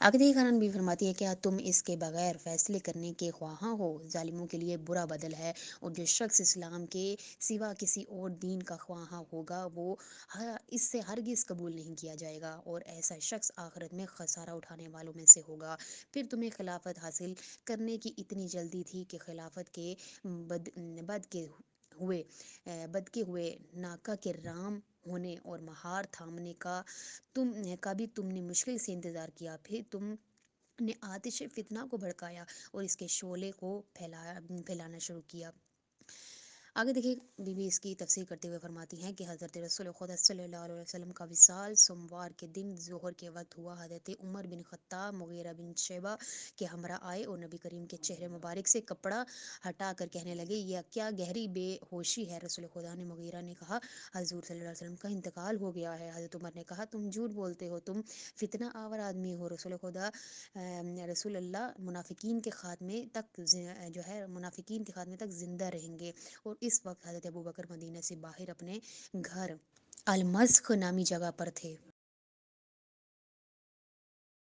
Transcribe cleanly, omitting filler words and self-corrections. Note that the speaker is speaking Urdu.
آگے دیکھیے قرآن بھی فرماتی ہے کیا تم اس کے بغیر فیصلے کرنے کے خواہاں ہو؟ ظالموں کے لیے برا بدل ہے، اور جو شخص اسلام کے سوا کسی اور دین کا خواہاں ہوگا وہ اس سے ہرگز قبول نہیں کیا جائے گا، اور ایسا شخص آخرت میں خسارہ اٹھانے والوں میں سے ہوگا۔ پھر تمہیں خلافت حاصل کرنے کی اتنی جلدی تھی کہ خلافت کے بد بد کے ہوئے ناکہ کے رام ہونے اور مہار تھامنے کا بھی تم نے مشکل سے انتظار کیا، پھر تم نے آتش فتنہ کو بھڑکایا اور اس کے شعلے کو پھیلانا شروع کیا۔ آگے دیکھیے بی بی اس کی تفسیر کرتے ہوئے فرماتی ہیں کہ حضرت رسول خدا صلی اللہ علیہ وسلم کا وصال سوموار کے دن ظہر کے وقت ہوا۔ حضرت عمر بن خطاب مغیرہ بن شیبہ کے ہمراہ آئے اور نبی کریم کے چہرے مبارک سے کپڑا ہٹا کر کہنے لگے یہ کیا گہری بے ہوشی ہے؟ رسول خدا نے مغیرہ نے کہا حضور صلی اللہ علیہ وسلم کا انتقال ہو گیا ہے۔ حضرت عمر نے کہا تم جھوٹ بولتے ہو، تم فتنہ آور آدمی ہو۔ رسول اللہ منافقین کے خاتمے تک زندہ رہیں گے۔ اور اس وقت حضرت ابوبکر مدینہ سے باہر اپنے گھر المسخ نامی جگہ پر تھے۔